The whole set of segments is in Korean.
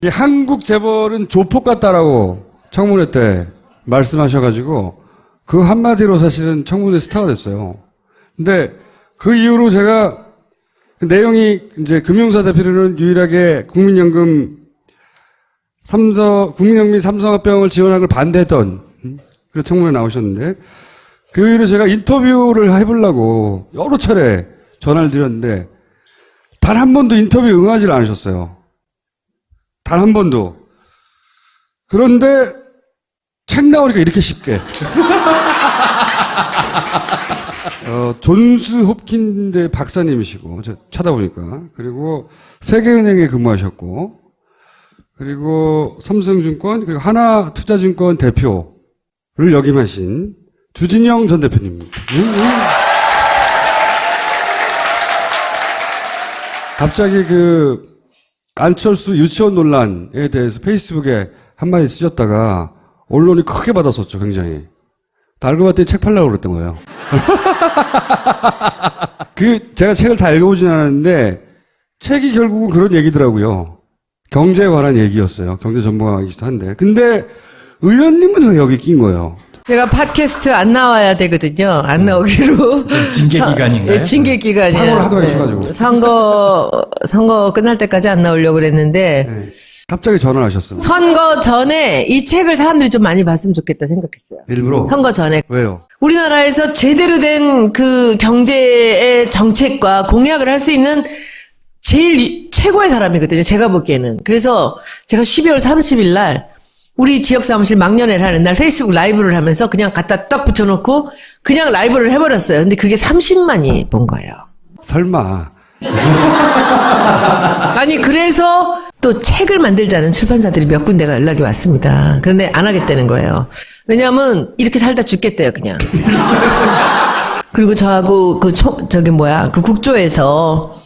이 한국 재벌은 조폭 같다라고 청문회 때 말씀하셔가지고 그 한마디로 사실은 청문회 스타가 됐어요. 근데 그 이후로 제가 그 내용이 이제 금융사 대표로는 유일하게 국민연금 국민연금 삼성화병을 지원하는 걸 반대했던 그 청문회 나오셨는데 그 이후로 제가 인터뷰를 해보려고 여러 차례 전화를 드렸는데 단 한 번도 인터뷰 응하지 않으셨어요. 단 한 번도. 그런데 책 나오니까 이렇게 쉽게. 존스 홉킨대 박사님이시고, 제가 찾아보니까. 그리고 세계은행에 근무하셨고, 그리고 삼성증권, 그리고 하나투자증권 대표를 역임하신 주진영 전 대표님입니다. 갑자기 안철수 유치원 논란에 대해서 페이스북에 한마디 쓰셨다가 언론이 크게 받았었죠, 굉장히. 알고 봤더니 책 팔려고 그랬던 거예요. 제가 책을 다 읽어보진 않았는데, 책이 결국은 그런 얘기더라고요. 경제에 관한 얘기였어요. 경제 전문가이기도 한데. 근데, 의원님은 왜 여기 낀 거예요? 제가 팟캐스트 안 나와야 되거든요. 안 나오기로. 징계 기간인가요? 네, 징계 기간이에요. 사고를 하도 많이 쳐가지고. 선거 끝날 때까지 안 나오려고 그랬는데. 네. 갑자기 전화를 하셨어요. 선거 전에 이 책을 사람들이 좀 많이 봤으면 좋겠다 생각했어요. 일부러? 선거 전에. 왜요? 우리나라에서 제대로 된 그 경제의 정책과 공약을 할 수 있는 제일 최고의 사람이거든요. 제가 보기에는. 그래서 제가 12월 30일 날 우리 지역 사무실 막년회를 하는 날 페이스북 라이브를 하면서 그냥 갖다 딱 붙여놓고 그냥 라이브를 해버렸어요. 근데 그게 30만이 본 거예요. 설마. 아니 그래서 또 책을 만들자는 출판사들이 몇 군데가 연락이 왔습니다. 그런데 안 하겠다는 거예요. 왜냐하면 이렇게 살다 죽겠대요 그냥. 그리고 저하고 그 국조에서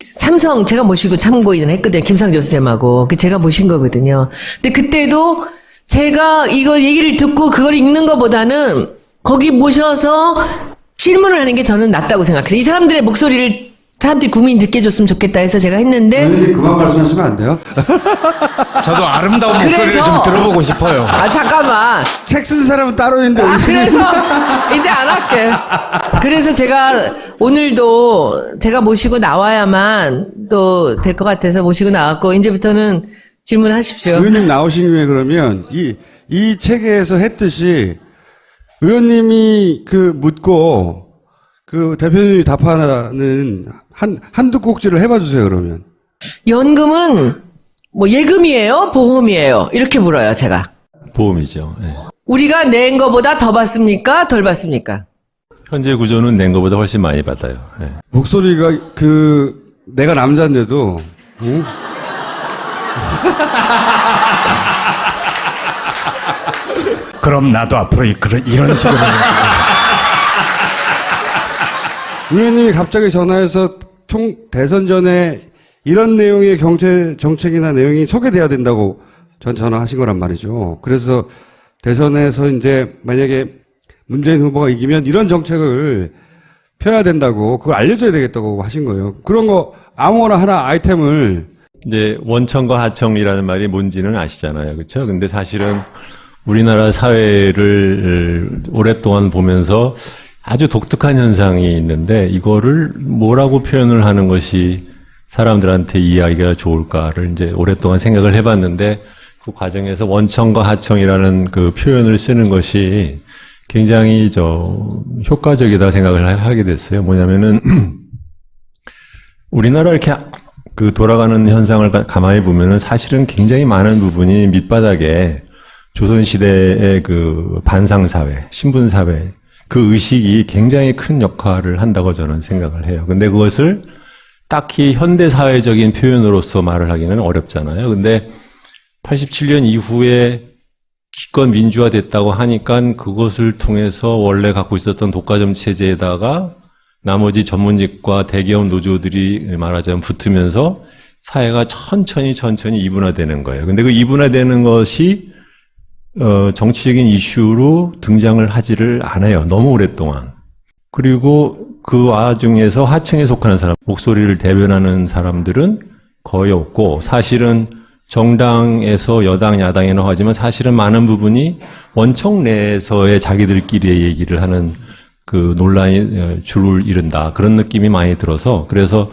삼성 제가 모시고 참고인을 했거든요. 김상조 선생님하고. 제가 모신 거거든요. 근데 그때도 제가 이걸 얘기를 듣고 그걸 읽는 것보다는 거기 모셔서 질문을 하는 게 저는 낫다고 생각해요. 이 사람들의 목소리를 사람들이 국민이 듣게 해줬으면 좋겠다 해서 제가 했는데. 그만 말씀하시면 안 돼요? 저도 아름다운 목소리를 좀 들어보고 싶어요. 잠깐만. 책 쓴 사람은 따로 있는데. 그래서 이제 안 할게. 그래서 제가 오늘도 제가 모시고 나와야만 또 될 것 같아서 모시고 나왔고 이제부터는 질문하십시오. 의원님 나오신 김에 그러면 이 책에서 했듯이 의원님이 묻고 대표님이 답하는 한두 꼭지를 해봐주세요, 그러면. 연금은 예금이에요? 보험이에요? 이렇게 물어요, 제가. 보험이죠. 네. 우리가 낸 거보다 더 받습니까? 덜 받습니까? 현재 구조는 낸 것보다 훨씬 많이 받아요. 네. 목소리가 내가 남자인데도, 응? 그럼 나도 앞으로 이런 식으로. 의원님이 갑자기 전화해서 대선 전에 이런 내용의 경제 정책이나 내용이 소개돼야 된다고 전화하신 거란 말이죠. 그래서 대선에서 이제 만약에 문재인 후보가 이기면 이런 정책을 펴야 된다고 그걸 알려줘야 되겠다고 하신 거예요. 그런 거 아무거나 하나 아이템을. 이제 원청과 하청이라는 말이 뭔지는 아시잖아요. 그렇죠? 근데 사실은 우리나라 사회를 오랫동안 보면서 아주 독특한 현상이 있는데 이거를 뭐라고 표현을 하는 것이 사람들한테 이해하기가 좋을까를 이제 오랫동안 생각을 해봤는데 그 과정에서 원청과 하청이라는 그 표현을 쓰는 것이 굉장히 효과적이다 생각을 하게 됐어요. 뭐냐면은 우리나라 이렇게 돌아가는 현상을 가만히 보면은 사실은 굉장히 많은 부분이 밑바닥에 조선시대의 반상사회, 신분사회 그 의식이 굉장히 큰 역할을 한다고 저는 생각을 해요. 근데 그것을 딱히 현대사회적인 표현으로서 말을 하기는 어렵잖아요. 근데 87년 이후에 기껏 민주화됐다고 하니까 그것을 통해서 원래 갖고 있었던 독과점 체제에다가 나머지 전문직과 대기업 노조들이 말하자면 붙으면서 사회가 천천히 이분화되는 거예요. 근데 그 이분화되는 것이 정치적인 이슈로 등장을 하지를 않아요. 너무 오랫동안. 그리고 그 와중에서 하층에 속하는 사람, 목소리를 대변하는 사람들은 거의 없고 사실은 정당에서 여당, 야당이나 하지만 사실은 많은 부분이 원청 내에서의 자기들끼리의 얘기를 하는 그 논란이 줄을 이룬다. 그런 느낌이 많이 들어서 그래서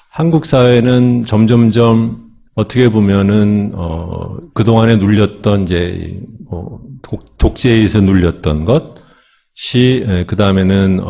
한국 사회는 점점점 어떻게 보면은 그동안에 눌렸던 이제 독재에 의해서 눌렸던 것이 그다음에는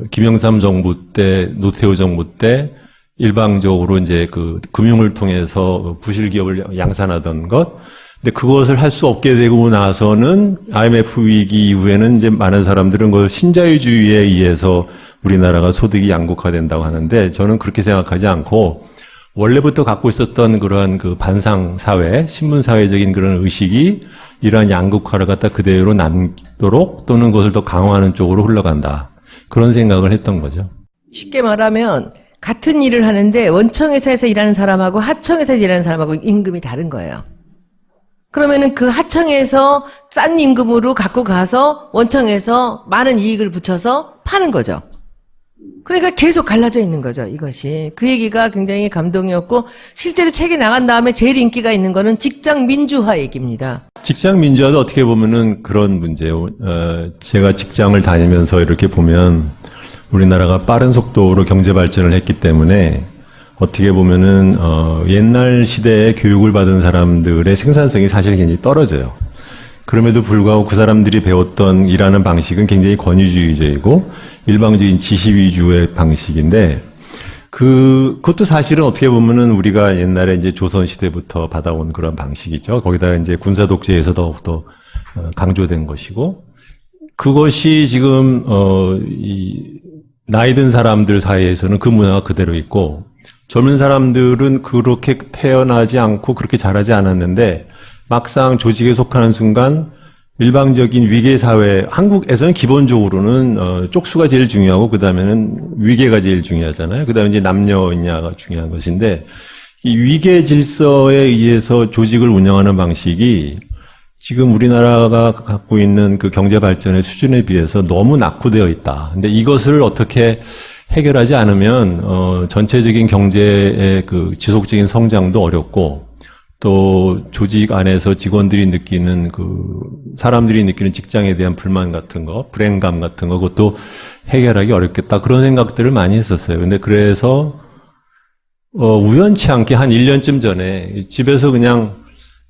김영삼 정부 때 노태우 정부 때 일방적으로 이제 그 금융을 통해서 부실 기업을 양산하던 것. 근데 그것을 할 수 없게 되고 나서는 IMF 위기 이후에는 이제 많은 사람들은 그걸 신자유주의에 의해서 우리나라가 소득이 양극화된다고 하는데 저는 그렇게 생각하지 않고 원래부터 갖고 있었던 그러한 그 반상 사회, 신분 사회적인 그런 의식이 이러한 양극화를 갖다 그대로 남도록 또는 그것을 더 강화하는 쪽으로 흘러간다. 그런 생각을 했던 거죠. 쉽게 말하면 같은 일을 하는데 원청회사에서 일하는 사람하고 하청회사에서 일하는 사람하고 임금이 다른 거예요. 그러면은 그 하청에서 싼 임금으로 갖고 가서 원청에서 많은 이익을 붙여서 파는 거죠. 그러니까 계속 갈라져 있는 거죠, 이것이. 그 얘기가 굉장히 감동이었고, 실제로 책에 나간 다음에 제일 인기가 있는 거는 직장 민주화 얘기입니다. 직장 민주화도 어떻게 보면은 그런 문제예요. 제가 직장을 다니면서 이렇게 보면 우리나라가 빠른 속도로 경제 발전을 했기 때문에 어떻게 보면은 옛날 시대에 교육을 받은 사람들의 생산성이 사실 굉장히 떨어져요. 그럼에도 불구하고 그 사람들이 배웠던 일하는 방식은 굉장히 권위주의적이고 일방적인 지시 위주의 방식인데 그것도 사실은 어떻게 보면은 우리가 옛날에 이제 조선 시대부터 받아온 그런 방식이죠. 거기다가 이제 군사 독재에서 더욱더 강조된 것이고 그것이 지금 이 나이 든 사람들 사이에서는 그 문화가 그대로 있고 젊은 사람들은 그렇게 태어나지 않고 그렇게 자라지 않았는데 막상 조직에 속하는 순간 일방적인 위계 사회, 한국에서는 기본적으로는 쪽수가 제일 중요하고 그 다음에는 위계가 제일 중요하잖아요. 그 다음에 이제 남녀냐가 중요한 것인데 이 위계 질서에 의해서 조직을 운영하는 방식이 지금 우리나라가 갖고 있는 그 경제 발전의 수준에 비해서 너무 낙후되어 있다. 근데 이것을 어떻게 해결하지 않으면 전체적인 경제의 그 지속적인 성장도 어렵고 또 조직 안에서 직원들이 느끼는 그 사람들이 느끼는 직장에 대한 불만 같은 거, 불행감 같은 거 그것도 해결하기 어렵겠다. 그런 생각들을 많이 했었어요. 근데 그래서 우연치 않게 한 1년쯤 전에 집에서 그냥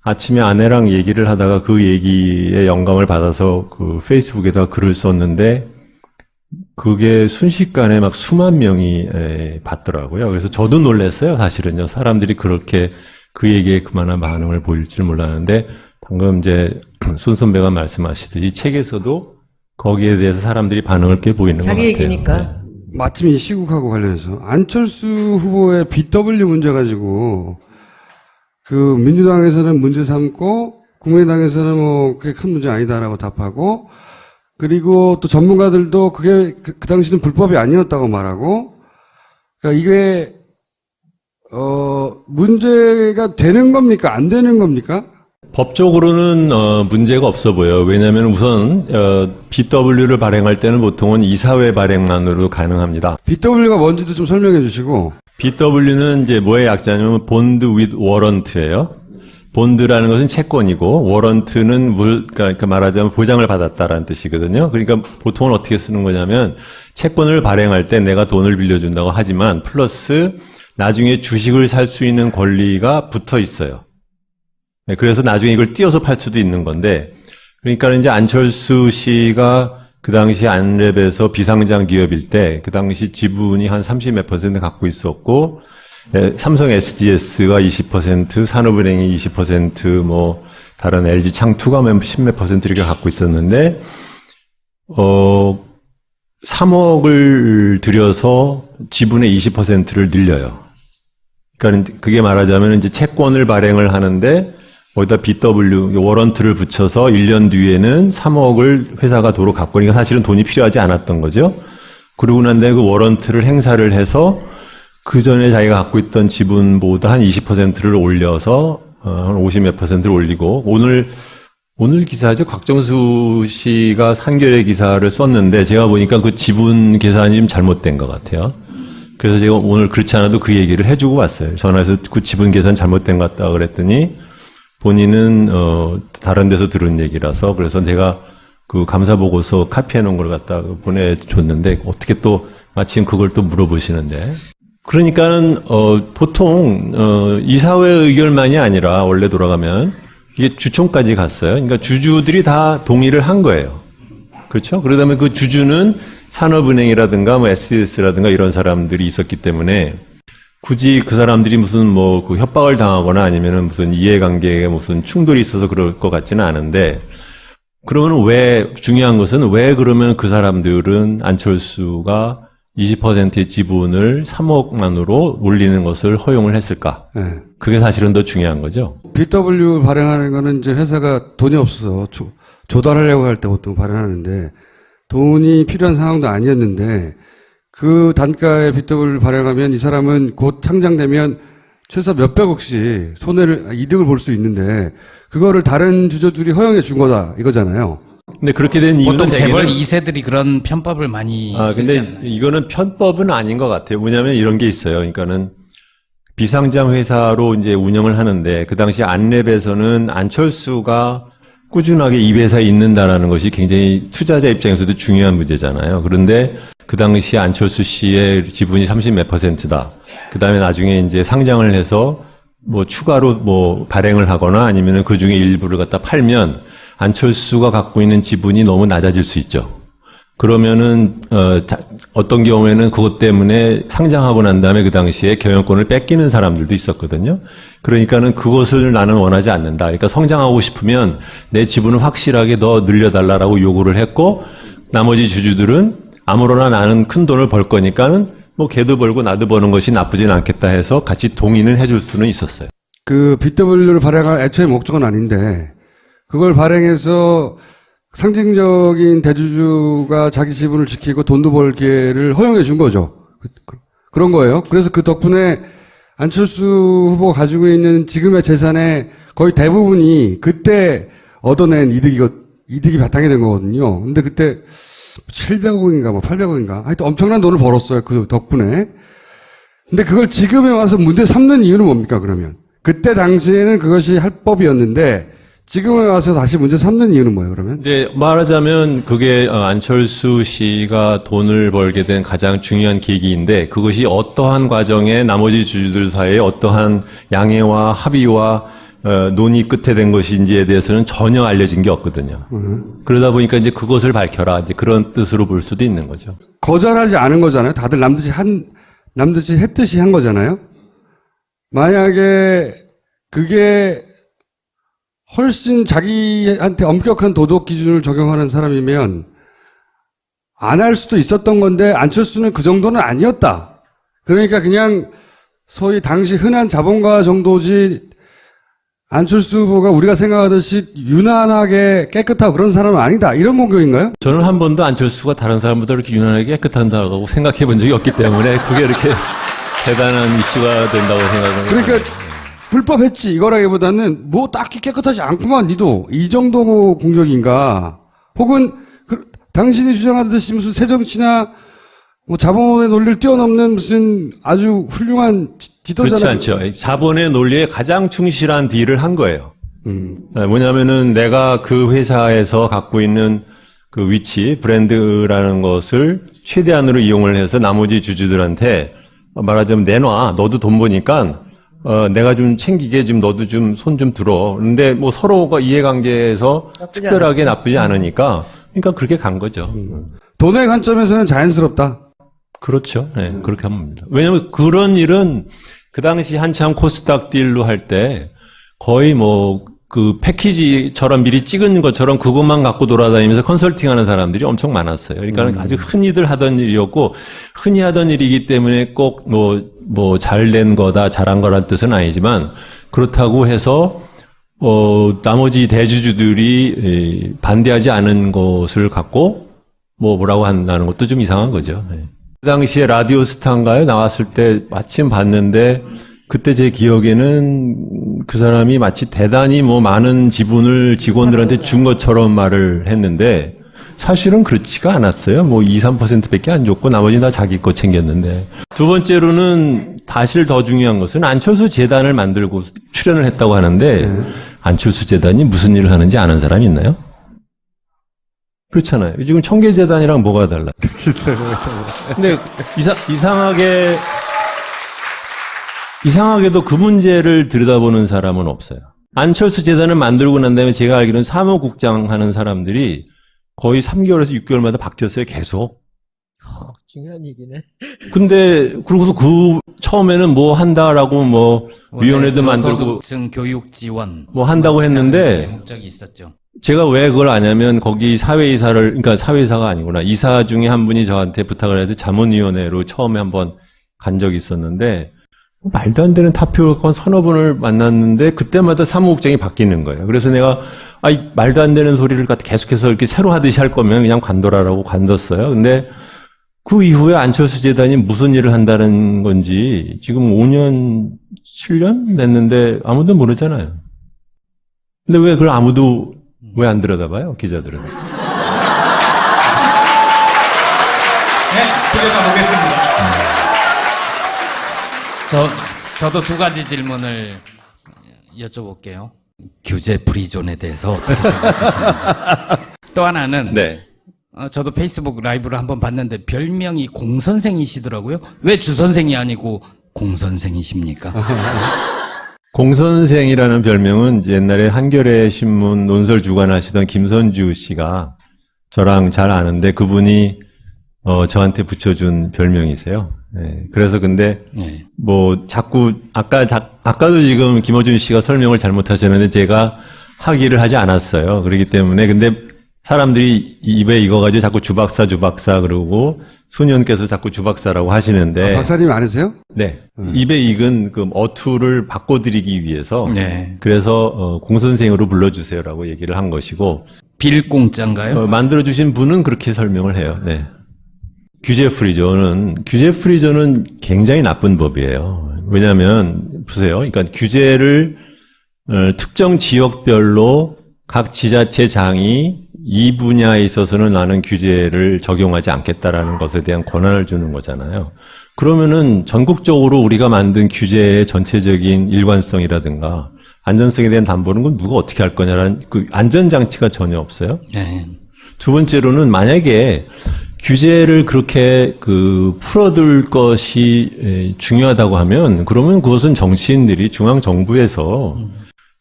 아침에 아내랑 얘기를 하다가 그 얘기에 영감을 받아서 그 페이스북에다 글을 썼는데 그게 순식간에 막 수만 명이 봤더라고요. 그래서 저도 놀랐어요, 사실은요. 사람들이 그렇게 그 얘기에 그만한 반응을 보일 줄 몰랐는데 방금 이제 손 선배가 말씀하시듯이 책에서도 거기에 대해서 사람들이 반응을 꽤 보이는 것 같아요. 자기 얘기니까. 네. 마침 이 시국하고 관련해서 안철수 후보의 BW 문제 가지고 그 민주당에서는 문제 삼고 국민의당에서는 뭐 그게 큰 문제 아니다라고 답하고 그리고 또 전문가들도 그게 그 당시는 불법이 아니었다고 말하고 그러니까 이게 문제가 되는 겁니까? 안 되는 겁니까? 법적으로는 문제가 없어 보여요. 왜냐하면 우선 BW를 발행할 때는 보통은 이사회 발행만으로 가능합니다. BW가 뭔지도 좀 설명해 주시고. BW는 이제 뭐의 약자냐면 본드 with warrant예요. 본드라는 것은 채권이고 워런트는 그러니까 말하자면 보장을 받았다라는 뜻이거든요. 그러니까 보통은 어떻게 쓰는 거냐면 채권을 발행할 때 내가 돈을 빌려준다고 하지만 플러스 나중에 주식을 살 수 있는 권리가 붙어 있어요. 네, 그래서 나중에 이걸 띄어서 팔 수도 있는 건데, 그러니까 이제 안철수 씨가 그 당시 안랩에서 비상장 기업일 때, 그 당시 지분이 한 30몇 % 갖고 있었고, 삼성 SDS가 20%, 산업은행이 20%, 뭐, 다른 LG 창투가 10몇 % 이렇게 갖고 있었는데, 3억을 들여서 지분의 20%를 늘려요. 그러니까 그게 말하자면 이제 채권을 발행을 하는데 거기다 BW 워런트를 붙여서 1년 뒤에는 3억을 회사가 도로 갖고 그러니까 사실은 돈이 필요하지 않았던 거죠. 그러고 난 다음에 그 워런트를 행사를 해서 그 전에 자기가 갖고 있던 지분보다 한 20%를 올려서 한 50몇 %를 올리고 오늘 기사죠. 곽정수 씨가 한겨레 기사를 썼는데 제가 보니까 그 지분 계산이 좀 잘못된 것 같아요. 그래서 제가 오늘 그렇지 않아도 그 얘기를 해주고 왔어요. 전화해서 그 지분 계산 잘못된 것 같다 그랬더니 본인은 다른 데서 들은 얘기라서 그래서 내가 그 감사 보고서 카피해 놓은 걸 갖다 보내줬는데 어떻게 또 마침 그걸 또 물어보시는데 그러니까 보통 이사회 의결만이 아니라 원래 돌아가면 이게 주총까지 갔어요. 그러니까 주주들이 다 동의를 한 거예요. 그렇죠? 그러다 보면 그 주주는 산업은행이라든가 뭐 SDS라든가 이런 사람들이 있었기 때문에 굳이 그 사람들이 무슨 뭐 그 협박을 당하거나 아니면은 무슨 이해관계에 무슨 충돌이 있어서 그럴 것 같지는 않은데 그러면 왜 중요한 것은 왜 그러면 그 사람들은 안철수가 20%의 지분을 3억만으로 올리는 것을 허용을 했을까? 네. 그게 사실은 더 중요한 거죠. BW 발행하는 거는 이제 회사가 돈이 없어서 조달하려고 할 때 보통 발행하는데 돈이 필요한 상황도 아니었는데 그 단가의 BW 발행하면 이 사람은 곧 상장되면 최소 몇백억씩 이득을 볼 수 있는데 그거를 다른 주주들이 허용해 준 거다 이거잖아요. 근데 그렇게 된 이유는 보통 재벌 대개는 2세들이 그런 편법을 많이 쓰지 근데 않나요? 이거는 편법은 아닌 것 같아요. 뭐냐면 이런 게 있어요. 그러니까는 비상장 회사로 이제 운영을 하는데 그 당시 안랩에서는 안철수가 꾸준하게 이 회사에 있는다라는 것이 굉장히 투자자 입장에서도 중요한 문제잖아요. 그런데 그 당시 안철수 씨의 지분이 30몇 %다. 그 다음에 나중에 이제 상장을 해서 뭐 추가로 뭐 발행을 하거나 아니면은 그 중에 일부를 갖다 팔면 안철수가 갖고 있는 지분이 너무 낮아질 수 있죠. 그러면은 어떤 경우에는 그것 때문에 상장하고 난 다음에 그 당시에 경영권을 뺏기는 사람들도 있었거든요. 그러니까는 그것을 나는 원하지 않는다. 그러니까 성장하고 싶으면 내 지분을 확실하게 더 늘려달라라고 요구를 했고 나머지 주주들은 아무로나 나는 큰 돈을 벌 거니까는 뭐 걔도 벌고 나도 버는 것이 나쁘진 않겠다 해서 같이 동의는 해줄 수는 있었어요. 그 BW를 발행할 애초에 목적은 아닌데 그걸 발행해서 상징적인 대주주가 자기 지분을 지키고 돈도 벌기를 허용해 준 거죠. 그런 거예요. 그래서 그 덕분에 안철수 후보가 가지고 있는 지금의 재산의 거의 대부분이 그때 얻어낸 이득이 바탕이 된 거거든요. 근데 그때 700억인가 뭐 800억인가 하여튼 엄청난 돈을 벌었어요. 그 덕분에. 근데 그걸 지금에 와서 문제 삼는 이유는 뭡니까 그러면? 그때 당시에는 그것이 합법이었는데 지금에 와서 다시 문제 삼는 이유는 뭐예요, 그러면? 네, 말하자면 그게 안철수 씨가 돈을 벌게 된 가장 중요한 계기인데 그것이 어떠한 과정에 나머지 주주들 사이에 어떠한 양해와 합의와 논의 끝에 된 것인지에 대해서는 전혀 알려진 게 없거든요. 그러다 보니까 이제 그것을 밝혀라. 이제 그런 뜻으로 볼 수도 있는 거죠. 거절하지 않은 거잖아요. 다들 남들이 했듯이 한 거잖아요. 만약에 그게 훨씬 자기한테 엄격한 도덕 기준을 적용하는 사람이면 안 할 수도 있었던 건데 안철수는 그 정도는 아니었다. 그러니까 그냥 소위 당시 흔한 자본가 정도지 안철수 후보가 우리가 생각하듯이 유난하게 깨끗하고 그런 사람은 아니다. 이런 공격인가요? 저는 한 번도 안철수가 다른 사람보다 이렇게 유난하게 깨끗한다고 생각해 본 적이 없기 때문에 그게 이렇게 대단한 이슈가 된다고 생각을 그러니까 불법했지 이거라기보다는 뭐 딱히 깨끗하지 않구만 니도 이 정도 공격인가 혹은 당신이 주장하듯이 무슨 새정치나 뭐 자본의 논리를 뛰어넘는 무슨 아주 훌륭한 지도자나 그렇지 않죠. 자본의 논리에 가장 충실한 딜을 한 거예요. 뭐냐면은 내가 그 회사에서 갖고 있는 그 위치, 브랜드라는 것을 최대한으로 이용을 해서 나머지 주주들한테 말하자면 내놔. 너도 돈 버니까 내가 좀 챙기게 좀 너도 좀 손 좀 들어. 근데 뭐 서로가 이해관계에서 특별하게 나쁘지 않으니까 그러니까 그렇게 간 거죠. 돈의 관점에서는 자연스럽다. 그렇죠. 네, 그렇게 하면 됩니다. 왜냐하면 그런 일은 그 당시 한참 코스닥 딜로 할 때 거의 뭐 그 패키지처럼 미리 찍은 것처럼 그것만 갖고 돌아다니면서 컨설팅하는 사람들이 엄청 많았어요. 그러니까 아주 흔히들 하던 일이었고 흔히 하던 일이기 때문에 꼭 뭐 잘된 거다 잘한 거란 뜻은 아니지만 그렇다고 해서 나머지 대주주들이 반대하지 않은 것을 갖고 뭐라고 한다는 것도 좀 이상한 거죠. 네. 그 당시에 라디오 스타인가요? 나왔을 때 마침 봤는데 그때 제 기억에는 그 사람이 마치 대단히 뭐 많은 지분을 직원들한테 준 것처럼 말을 했는데 사실은 그렇지가 않았어요. 뭐 2, 3%밖에 안 줬고 나머지는 다 자기 거 챙겼는데. 두 번째로는 사실 더 중요한 것은 안철수 재단을 만들고 출연을 했다고 하는데 안철수 재단이 무슨 일을 하는지 아는 사람이 있나요? 그렇잖아요. 지금 청계재단이랑 뭐가 달라? 근데 이상하게도 그 문제를 들여다보는 사람은 없어요. 안철수 재단을 만들고 난 다음에 제가 알기로는 사무국장 하는 사람들이 거의 3개월에서 6개월마다 바뀌었어요, 계속. 중요한 얘기네. 근데, 그러고서 처음에는 뭐 한다라고 뭐, 위원회도 만들고. 저소득층 교육 지원. 뭐 한다고 했는데. 목적이 있었죠. 제가 왜 그걸 아냐면, 거기 그러니까 사회이사가 아니구나. 이사 중에 한 분이 저한테 부탁을 해서 자문위원회로 처음에 한번 간 적이 있었는데, 말도 안 되는 타표를 갖고 서너 번을 만났는데, 그때마다 사무국장이 바뀌는 거예요. 그래서 내가, 말도 안 되는 소리를 계속해서 이렇게 새로 하듯이 할 거면 그냥 관둬라라고 관뒀어요. 근데 그 이후에 안철수 재단이 무슨 일을 한다는 건지 지금 5년, 7년 됐는데 아무도 모르잖아요. 근데 왜 그걸 아무도 왜 안 들여다봐요, 기자들은? 네, 들여다보겠습니다. 저도 두 가지 질문을 여쭤볼게요. 규제 프리존에 대해서 어떻게 생각하시는지. 또 하나는 네. 저도 페이스북 라이브를 한번 봤는데 별명이 공선생이시더라고요. 왜 주선생이 아니고 공선생이십니까? 공선생이라는 별명은 옛날에 한겨레 신문 논설 주관하시던 김선주 씨가 저랑 잘 아는데 그분이 저한테 붙여준 별명이세요. 네, 그래서 근데 네. 뭐 자꾸 아까도 지금 김어준 씨가 설명을 잘못하셨는데 제가 하기를 하지 않았어요. 그렇기 때문에 근데 사람들이 입에 익어가지고 자꾸 주박사 그러고 수녀께서 자꾸 주박사라고 하시는데 박사님 아니세요? 네. 입에 익은 그 어투를 바꿔드리기 위해서 네. 그래서 공선생으로 불러주세요라고 얘기를 한 것이고 빌공짜인가요? 만들어주신 분은 그렇게 설명을 해요. 네. 규제 프리존은 굉장히 나쁜 법이에요. 왜냐하면 보세요. 그러니까 규제를 특정 지역별로 각 지자체장이 이 분야에 있어서는 나는 규제를 적용하지 않겠다라는 것에 대한 권한을 주는 거잖아요. 그러면은 전국적으로 우리가 만든 규제의 전체적인 일관성이라든가 안전성에 대한 담보는 건 누가 어떻게 할 거냐라는 그 안전장치가 전혀 없어요. 네. 두 번째로는 만약에 규제를 그렇게 풀어둘 것이 중요하다고 하면 그러면 그것은 정치인들이 중앙정부에서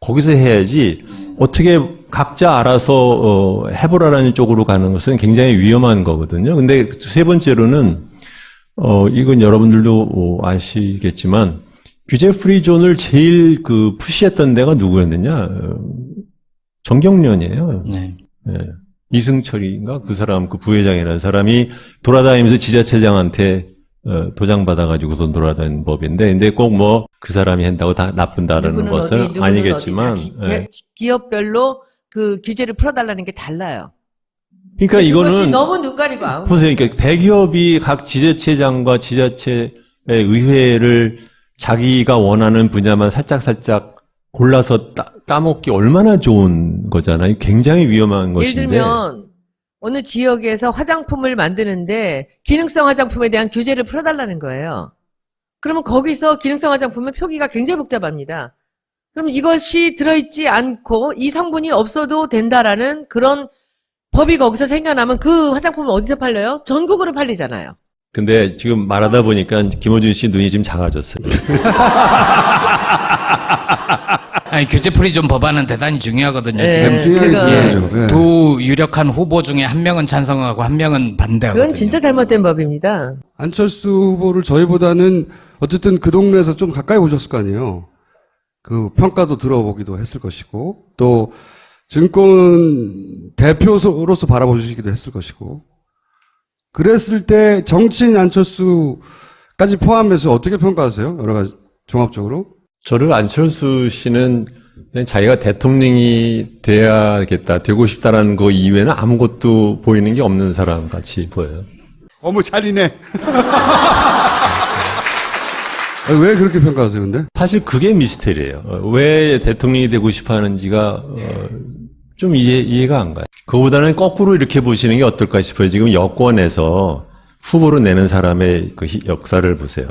거기서 해야지 어떻게 각자 알아서 해보라는 쪽으로 가는 것은 굉장히 위험한 거거든요. 근데 세 번째로는 이건 여러분들도 아시겠지만 규제 프리존을 제일 푸시했던 데가 누구였느냐? 정경련이에요. 네. 네. 이승철인가? 그 사람, 그 부회장이라는 사람이 돌아다니면서 지자체장한테 도장 받아가지고선 돌아다니는 법인데, 근데 꼭 뭐 그 사람이 한다고 다 나쁜다라는 것은 아니겠지만, 예. 기업별로 그 규제를 풀어달라는 게 달라요. 그러니까 이거는 너무 눈 가리고 아무. 보세요. 그러니까 대기업이 각 지자체장과 지자체의 의회를 자기가 원하는 분야만 살짝 골라서 따먹기 얼마나 좋은 거잖아요. 굉장히 위험한 것인데. 예를 들면 어느 지역에서 화장품을 만드는데 기능성 화장품에 대한 규제를 풀어달라는 거예요. 그러면 거기서 기능성 화장품은 표기가 굉장히 복잡합니다. 그럼 이것이 들어있지 않고 이 성분이 없어도 된다라는 그런 법이 거기서 생겨나면 그 화장품은 어디서 팔려요? 전국으로 팔리잖아요. 근데 지금 말하다 보니까 김어준 씨 눈이 지금 작아졌어요. 아니, 규제 프리존 법안은 대단히 중요하거든요. 네, 지금 중요하죠. 네. 두 유력한 후보 중에 한 명은 찬성하고 한 명은 반대하거든요. 그건 진짜 잘못된 법입니다. 안철수 후보를 저희보다는 어쨌든 그 동네에서 좀 가까이 보셨을 거 아니에요. 그 평가도 들어보기도 했을 것이고, 또 증권 대표로서 바라보시기도 했을 것이고, 그랬을 때 정치인 안철수까지 포함해서 어떻게 평가하세요? 여러 가지 종합적으로? 저를 안철수 씨는 그냥 자기가 대통령이 돼야겠다, 되고 싶다라는 거 이외에는 아무것도 보이는 게 없는 사람 같이 보여요. 어머, 잘이네. 왜 그렇게 평가하세요, 근데? 사실 그게 미스테리예요. 왜 대통령이 되고 싶어 하는지가 좀 이해가 안 가요. 그거보다는 거꾸로 이렇게 보시는 게 어떨까 싶어요. 지금 여권에서 후보로 내는 사람의 그 역사를 보세요.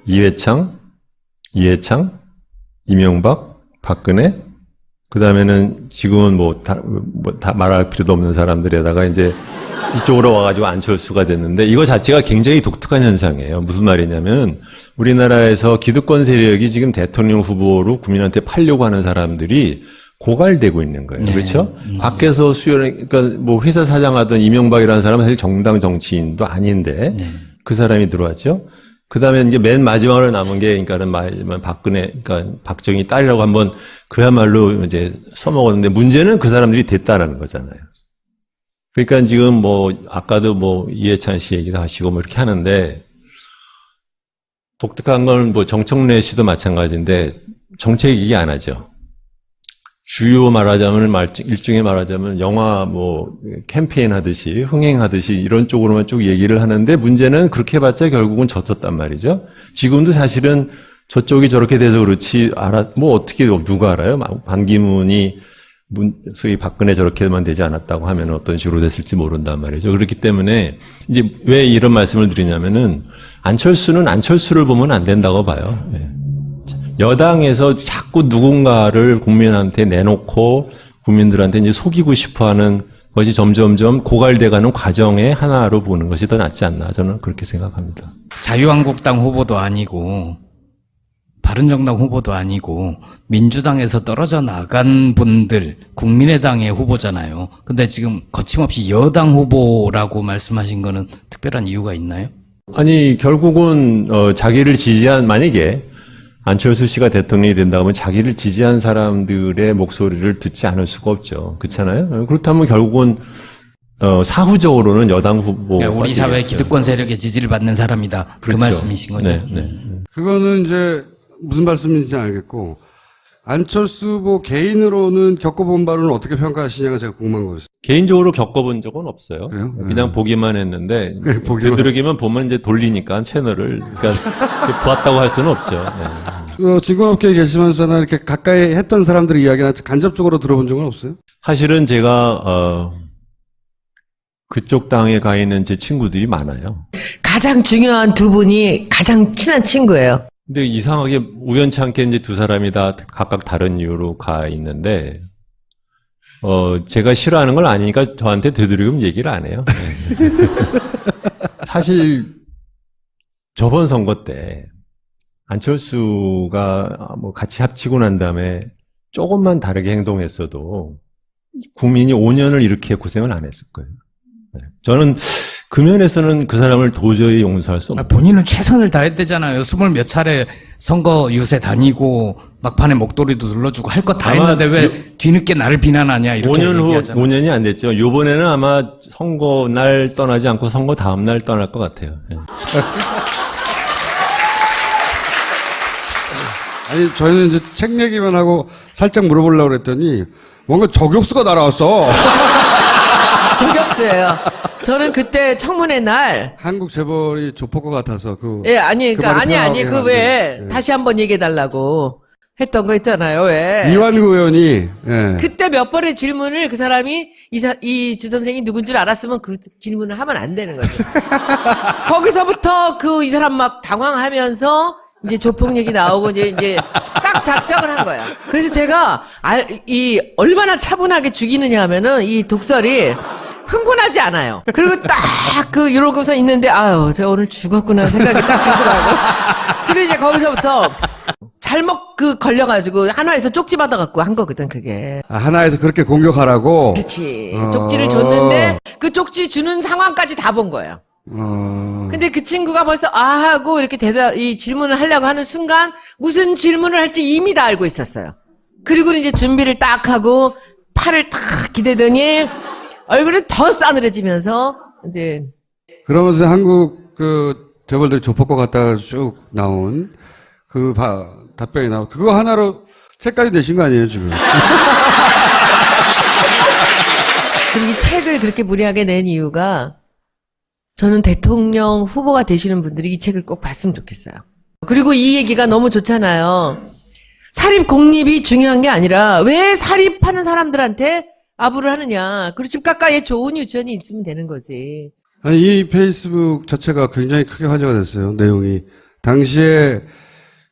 이해창, 이명박, 박근혜, 그 다음에는 지금은 다 말할 필요도 없는 사람들에다가 이제 이쪽으로 와가지고 안철수가 됐는데 이거 자체가 굉장히 독특한 현상이에요. 무슨 말이냐면 우리나라에서 기득권 세력이 지금 대통령 후보로 국민한테 팔려고 하는 사람들이 고갈되고 있는 거예요. 네. 그렇죠? 밖에서 그러니까 뭐 회사 사장하던 이명박이라는 사람은 사실 정당 정치인도 아닌데 네. 그 사람이 들어왔죠. 그 다음에 이제 맨 마지막으로 남은 게, 그러니까는 박근혜, 그러니까 박정희 딸이라고 한번 그야말로 이제 써먹었는데 문제는 그 사람들이 됐다라는 거잖아요. 그러니까 지금 뭐, 아까도 뭐 이해찬 씨 얘기도 하시고 뭐 이렇게 하는데 독특한 건 뭐 정청래 씨도 마찬가지인데 정책 얘기 안 하죠. 주요 말하자면 일종의 말하자면 영화 뭐 캠페인 하듯이 흥행하듯이 이런 쪽으로만 쭉 얘기를 하는데 문제는 그렇게 해봤자 결국은 졌었단 말이죠. 지금도 사실은 저쪽이 저렇게 돼서 그렇지 뭐 어떻게 누가 알아요? 반기문이 소위 박근혜 저렇게만 되지 않았다고 하면 어떤 식으로 됐을지 모른단 말이죠. 그렇기 때문에 이제 왜 이런 말씀을 드리냐면은 안철수는 안철수를 보면 안 된다고 봐요. 예. 여당에서 자꾸 누군가를 국민한테 내놓고 국민들한테 이제 속이고 싶어하는 것이 점점점 고갈돼가는 과정의 하나로 보는 것이 더 낫지 않나 저는 그렇게 생각합니다. 자유한국당 후보도 아니고 바른정당 후보도 아니고 민주당에서 떨어져 나간 분들 국민의당의 후보잖아요. 근데 지금 거침없이 여당 후보라고 말씀하신 거는 특별한 이유가 있나요? 아니 결국은 자기를 지지한 만약에 안철수 씨가 대통령이 된다고 하면 자기를 지지한 사람들의 목소리를 듣지 않을 수가 없죠. 그렇잖아요? 그렇다면 결국은 사후적으로는 여당 후보가 그러니까 우리 사회 기득권 세력의 지지를 받는 사람이다. 그렇죠. 그 말씀이신 거죠? 네. 그거는 이제 무슨 말씀인지 알겠고 안철수 후보 개인으로는 겪어본 바로는 어떻게 평가하시냐가 제가 궁금한 거였어요. 개인적으로 겪어본 적은 없어요. 그래요? 그냥 보기만 했는데 네, 보기만. 되도록이면 보면 이제 돌리니까 채널을 그러니까 보았다고 할 수는 없죠. 네. 직업계에 계시면서나 이렇게 가까이 했던 사람들의 이야기나 간접적으로 들어본 적은 없어요? 사실은 제가 그쪽 당에 가 있는 제 친구들이 많아요. 가장 중요한 두 분이 가장 친한 친구예요. 근데 이상하게 우연찮게 이제 두 사람이 다 각각 다른 이유로 가 있는데 제가 싫어하는 걸 아니니까 저한테 되도록이면 얘기를 안 해요. 사실 저번 선거 때 안철수가 뭐 같이 합치고 난 다음에 조금만 다르게 행동했어도 국민이 5년을 이렇게 고생을 안 했을 거예요. 저는 그 면에서는 그 사람을 도저히 용서할 수 없어요. 본인은 최선을 다했대잖아요. 20몇 차례 선거 유세 다니고 막판에 목도리도 눌러주고 할 거 다 했는데 왜 뒤늦게 나를 비난하냐 이렇게 5년 후 얘기하잖아요. 5년이 안 됐죠. 이번에는 아마 선거 날 떠나지 않고 선거 다음 날 떠날 것 같아요. 예. 아니 저희는 이제 책 얘기만 하고 살짝 물어보려고 그랬더니 뭔가 저격수가 날아왔어. 저격수예요. 저는 그때 청문회 날 한국 재벌이 조폭과 같아서 예, 아니, 그 그러니까 말이 아니, 생각나긴 그 왜, 한데, 예. 다시 한번 얘기해달라고 했던 거 있잖아요, 왜. 이완구 의원이 예. 그때 몇 번의 질문을 그 사람이 이 주 선생이 누군 줄 알았으면 그 질문을 하면 안 되는 거죠. 거기서부터 이 사람 막 당황하면서 이제 조폭 얘기 나오고 이제 딱 작정을 한 거야. 그래서 제가 얼마나 차분하게 죽이느냐 하면은 이 독설이 흥분하지 않아요. 그리고 딱 이러고서 있는데 아유 제가 오늘 죽었구나 생각이 딱 들더라고. 근데 이제 거기서부터 잘못 걸려가지고 한화에서 쪽지 받아갖고 한 거거든 그게. 하나에서 그렇게 공격하라고. 그치. 쪽지를 줬는데 그 쪽지 주는 상황까지 다 본 거예요. 근데 그 친구가 벌써 하고 이렇게 이 질문을 하려고 하는 순간 무슨 질문을 할지 이미 다 알고 있었어요. 그리고 이제 준비를 딱 하고 팔을 탁 기대더니 얼굴이 더 싸늘해지면서 이제 그러면서 한국 재벌들이 조폭과 같다가 쭉 나온 답변이 나오고 그거 하나로 책까지 내신 거 아니에요 지금? 그리고 이 책을 그렇게 무리하게 낸 이유가 저는 대통령 후보가 되시는 분들이 이 책을 꼭 봤으면 좋겠어요. 그리고 이 얘기가 너무 좋잖아요. 사립 공립이 중요한 게 아니라 왜 사립하는 사람들한테 아부를 하느냐. 그리고 집 가까이에 좋은 유치원이 있으면 되는 거지. 아니 이 페이스북 자체가 굉장히 크게 화제가 됐어요. 내용이 당시에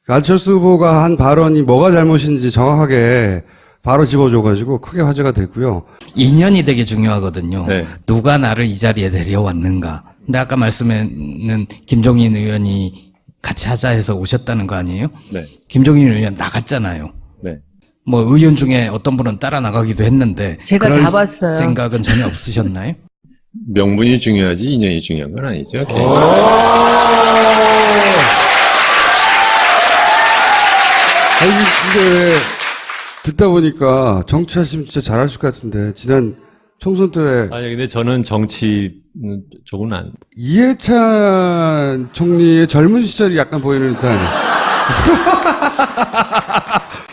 안철수 후보가 한 발언이 뭐가 잘못인지 정확하게 바로 집어줘가지고 크게 화제가 됐고요. 인연이 되게 중요하거든요. 네. 누가 나를 이 자리에 데려왔는가. 근데 아까 말씀에는 김종인 의원이 같이 하자 해서 오셨다는 거 아니에요? 네. 김종인 의원 나갔잖아요. 네. 뭐 의원 중에 어떤 분은 따라 나가기도 했는데 제가 그럴 잡았어요. 생각은 전혀 없으셨나요? 명분이 중요하지 인연이 중요한 건 아니죠. 아니, 근데 왜 듣다 보니까 정치하시면 진짜 잘하실 것 같은데, 지난 총선 때 아니 근데 저는 정치 조금 안. 이해찬 총리의 젊은 시절이 약간 보이는 듯한.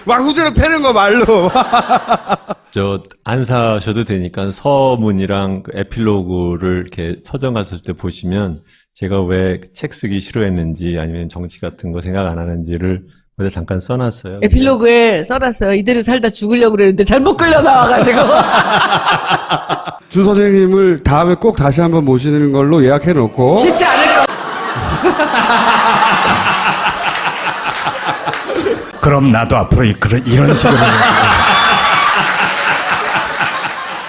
막 후드를 패는 거 말로. 저 안 사셔도 되니까 서문이랑 그 에필로그를 이렇게 서점 갔을 때 보시면 제가 왜 책 쓰기 싫어했는지 아니면 정치 같은 거 생각 안 하는지를 어디 잠깐 써놨어요. 에필로그에 써놨어요. 이대로 살다 죽으려고 그랬는데 잘못 끌려 나와가지고. 주 선생님을 다음에 꼭 다시 한번 모시는 걸로 예약해 놓고. 쉽지 않을 거. 그럼 나도 앞으로 이런 식으로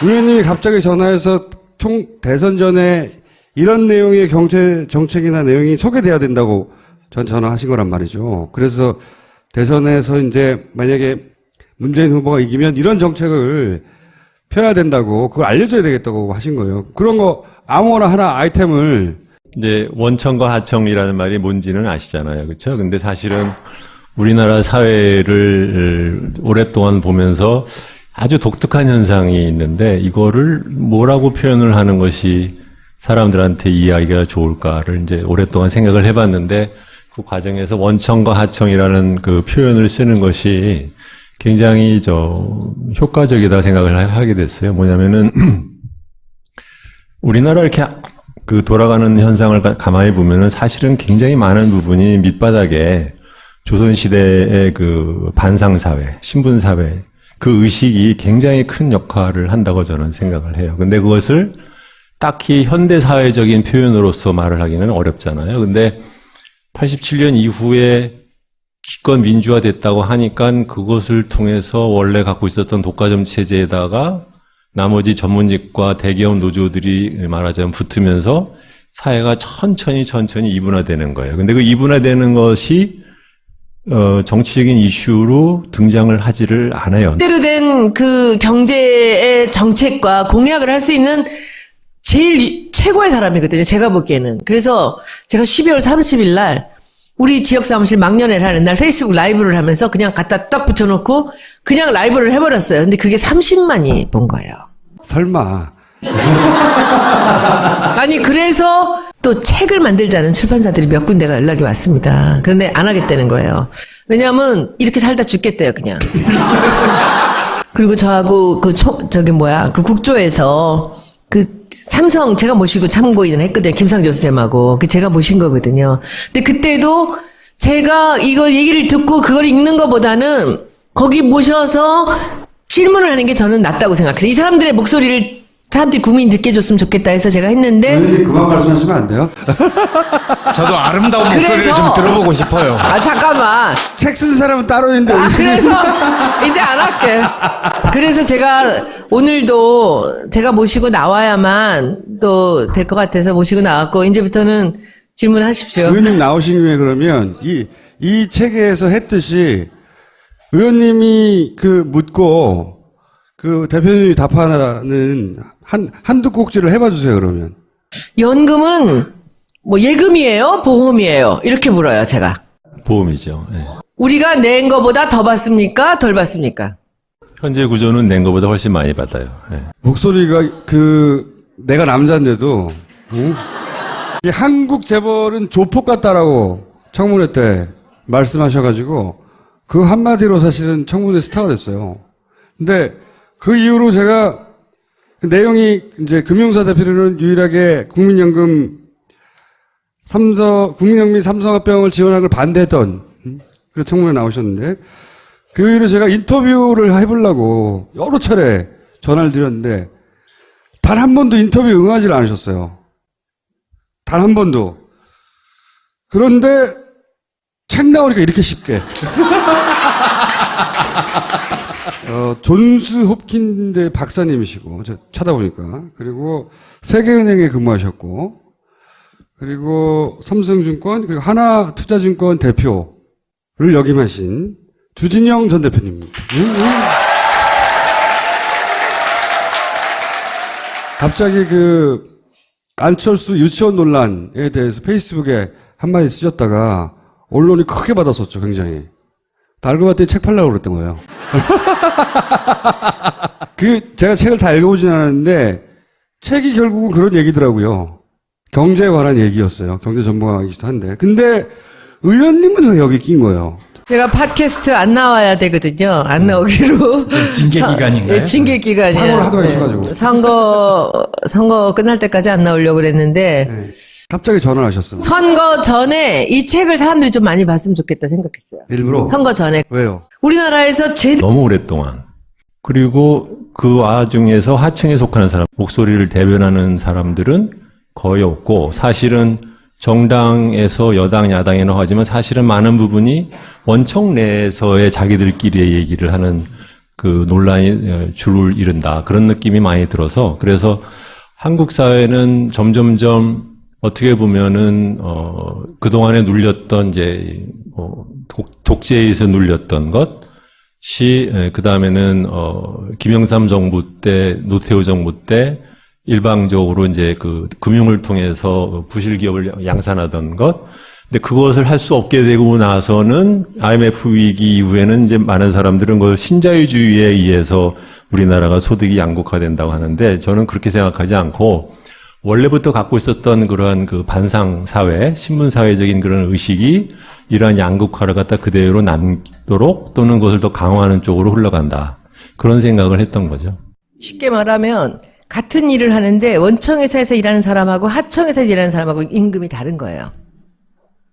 의원님이 갑자기 전화해서 대선 전에 이런 내용의 경제 정책이나 내용이 소개돼야 된다고 전화하신 거란 말이죠. 그래서 대선에서 이제 만약에 문재인 후보가 이기면 이런 정책을 펴야 된다고 그걸 알려줘야 되겠다고 하신 거예요. 그런 거 아무거나 하나 아이템을 이제 원청과 하청이라는 말이 뭔지는 아시잖아요. 그렇죠? 근데 사실은 우리나라 사회를 오랫동안 보면서 아주 독특한 현상이 있는데 이거를 뭐라고 표현을 하는 것이 사람들한테 이해하기가 좋을까를 이제 오랫동안 생각을 해봤는데 그 과정에서 원청과 하청이라는 그 표현을 쓰는 것이 굉장히 효과적이다 생각을 하게 됐어요. 뭐냐면은 우리나라 이렇게 그 돌아가는 현상을 가만히 보면은 사실은 굉장히 많은 부분이 밑바닥에 조선시대의 그 반상사회, 신분사회, 그 의식이 굉장히 큰 역할을 한다고 저는 생각을 해요. 근데 그것을 딱히 현대사회적인 표현으로서 말을 하기는 어렵잖아요. 근데 87년 이후에 기껏 민주화됐다고 하니까 그것을 통해서 원래 갖고 있었던 독과점 체제에다가 나머지 전문직과 대기업 노조들이 말하자면 붙으면서 사회가 천천히 이분화되는 거예요. 근데 그 이분화되는 것이 정치적인 이슈로 등장을 하지를 않아요. 제대로 된 그 경제의 정책과 공약을 할 수 있는 제일 최고의 사람이거든요. 제가 보기에는. 그래서 제가 12월 30일 날 우리 지역 사무실 막년회를 하는 날 페이스북 라이브를 하면서 그냥 갖다 딱 붙여놓고 그냥 라이브를 해버렸어요. 근데 그게 30만이 본 거예요. 설마. 아니 그래서 또 책을 만들자는 출판사들이 몇 군데가 연락이 왔습니다. 그런데 안 하겠다는 거예요. 왜냐하면 이렇게 살다 죽겠대요 그냥. 그리고 저하고 그 국조에서 그 삼성 제가 모시고 참고인을 했거든요. 김상조 선생님하고 그 제가 모신 거거든요. 근데 그때도 제가 이걸 얘기를 듣고 그걸 읽는 것보다는 거기 모셔서 질문을 하는 게 저는 낫다고 생각해요. 이 사람들의 목소리를 사람들이 국민이 듣게 해줬으면 좋겠다 해서 제가 했는데 의원님 그만 말씀하시면 안 돼요? 저도 아름다운 목소리를 그래서- 좀 들어보고 싶어요. 아 잠깐만. 책 쓴 사람은 따로 있는데. 그래서 이제 안 할게. 그래서 제가 오늘도 제가 모시고 나와야만 또 될 것 같아서 모시고 나왔고 이제부터는 질문하십시오. 의원님 나오신 김에 그러면 이 책에서 했듯이 의원님이 그 묻고 그 대표님이 답하는 한두 꼭지를 해봐 주세요, 그러면. 연금은 뭐 예금이에요? 보험이에요? 이렇게 물어요, 제가. 보험이죠. 예. 우리가 낸 거보다 더 받습니까? 덜 받습니까? 현재 구조는 낸 것보다 훨씬 많이 받아요. 예. 목소리가 내가 남자인데도, 응? 이 한국 재벌은 조폭 같다라고 청문회 때 말씀하셔가지고 그 한마디로 사실은 청문회 스타가 됐어요. 근데 그 이후로 제가 그 내용이 이제 금융사 대표로는 유일하게 국민연금 삼성화병을 지원하는 걸 반대했던 그 청문회 나오셨는데 그 이후로 제가 인터뷰를 해보려고 여러 차례 전화를 드렸는데 단 한 번도 인터뷰 응하지 않으셨어요. 단 한 번도. 그런데 책 나오니까 이렇게 쉽게. 존스 홉킨대 박사님이시고, 제가 찾아보니까. 그리고 세계은행에 근무하셨고, 그리고 삼성증권, 그리고 하나투자증권 대표를 역임하신 주진영 전 대표님입니다. 갑자기 안철수 유치원 논란에 대해서 페이스북에 한마디 쓰셨다가 언론이 크게 받았었죠, 굉장히. 알고 봤더니 책 팔려고 그랬던 거예요. 제가 책을 다 읽어보진 않았는데, 책이 결국은 그런 얘기더라고요. 경제에 관한 얘기였어요. 경제 전문가이기도 한데. 근데, 의원님은 왜 여기 낀 거예요? 제가 팟캐스트 안 나와야 되거든요. 안 나오기로. 징계 기간인가요? 네, 징계 기간이에요. 사고를 하도 많이 쳐가지고. 선거 끝날 때까지 안 나오려고 그랬는데, 네. 갑자기 전화를 하셨어요. 선거 전에 이 책을 사람들이 좀 많이 봤으면 좋겠다 생각했어요. 일부러? 선거 전에. 왜요? 우리나라에서 너무 오랫동안. 그리고 그 와중에서 하층에 속하는 사람, 목소리를 대변하는 사람들은 거의 없고, 사실은 정당에서 여당, 야당이나 하지만 사실은 많은 부분이 원청 내에서의 자기들끼리의 얘기를 하는 그 논란이 줄을 이룬다. 그런 느낌이 많이 들어서, 그래서 한국 사회는 점점점 어떻게 보면은 그동안에 눌렸던 독재에 의해서 눌렸던 것이 그다음에는 김영삼 정부 때, 노태우 정부 때 일방적으로 이제 금융을 통해서 부실 기업을 양산하던 것. 근데 그것을 할 수 없게 되고 나서는 IMF 위기 이후에는 이제 많은 사람들은 그걸 신자유주의에 의해서 우리나라가 소득이 양극화된다고 하는데, 저는 그렇게 생각하지 않고 원래부터 갖고 있었던 그러한 반상사회, 신분사회적인 그런 의식이 이러한 양극화를 갖다 그대로 남도록 또는 그것을 더 강화하는 쪽으로 흘러간다. 그런 생각을 했던 거죠. 쉽게 말하면 같은 일을 하는데 원청회사에서 일하는 사람하고 하청회사에서 일하는 사람하고 임금이 다른 거예요.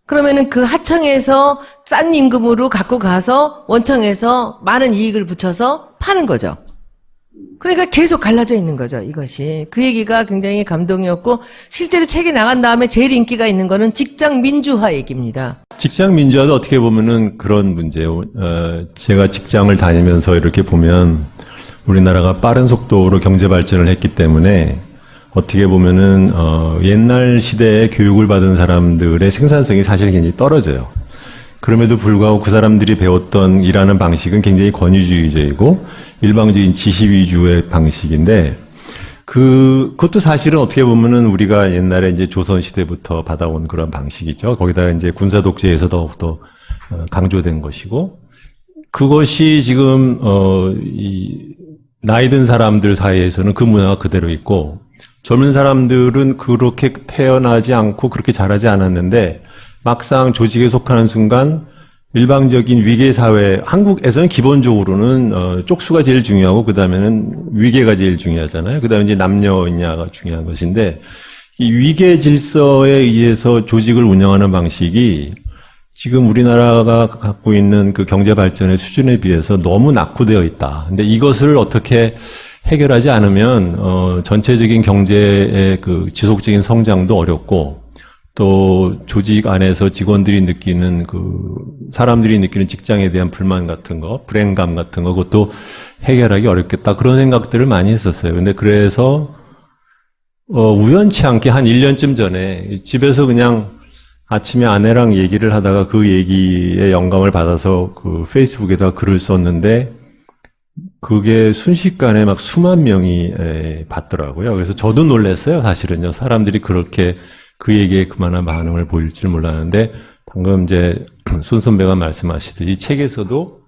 그러면은 그 하청에서 싼 임금으로 갖고 가서 원청에서 많은 이익을 붙여서 파는 거죠. 그러니까 계속 갈라져 있는 거죠, 이것이. 그 얘기가 굉장히 감동이었고, 실제로 책이 나간 다음에 제일 인기가 있는 거는 직장 민주화 얘기입니다. 직장 민주화도 어떻게 보면은 그런 문제예요. 제가 직장을 다니면서 이렇게 보면 우리나라가 빠른 속도로 경제 발전을 했기 때문에 어떻게 보면은 옛날 시대에 교육을 받은 사람들의 생산성이 사실 굉장히 떨어져요. 그럼에도 불구하고 그 사람들이 배웠던 일하는 방식은 굉장히 권위주의적이고 일방적인 지시 위주의 방식인데, 그것도 사실은 어떻게 보면은 우리가 옛날에 이제 조선시대부터 받아온 그런 방식이죠. 거기다가 이제 군사독재에서 더욱더 강조된 것이고, 그것이 지금, 나이 든 사람들 사이에서는 그 문화가 그대로 있고, 젊은 사람들은 그렇게 태어나지 않고 그렇게 자라지 않았는데, 막상 조직에 속하는 순간 일방적인 위계 사회, 한국에서는 기본적으로는 쪽수가 제일 중요하고 그 다음에는 위계가 제일 중요하잖아요. 그 다음에 이제 남녀냐가 중요한 것인데, 이 위계 질서에 의해서 조직을 운영하는 방식이 지금 우리나라가 갖고 있는 그 경제 발전의 수준에 비해서 너무 낙후되어 있다. 근데 이것을 어떻게 해결하지 않으면 전체적인 경제의 그 지속적인 성장도 어렵고, 또 조직 안에서 직원들이 느끼는 사람들이 느끼는 직장에 대한 불만 같은 거, 불행감 같은 거, 그것도 해결하기 어렵겠다. 그런 생각들을 많이 했었어요. 근데 그래서 우연치 않게 한 1년쯤 전에 집에서 그냥 아침에 아내랑 얘기를 하다가 그 얘기에 영감을 받아서 페이스북에다 글을 썼는데, 그게 순식간에 막 수만 명이 봤더라고요. 그래서 저도 놀랐어요, 사실은요. 사람들이 그렇게 그 얘기에 그만한 반응을 보일 줄 몰랐는데, 방금 이제 손 선배가 말씀하시듯이 책에서도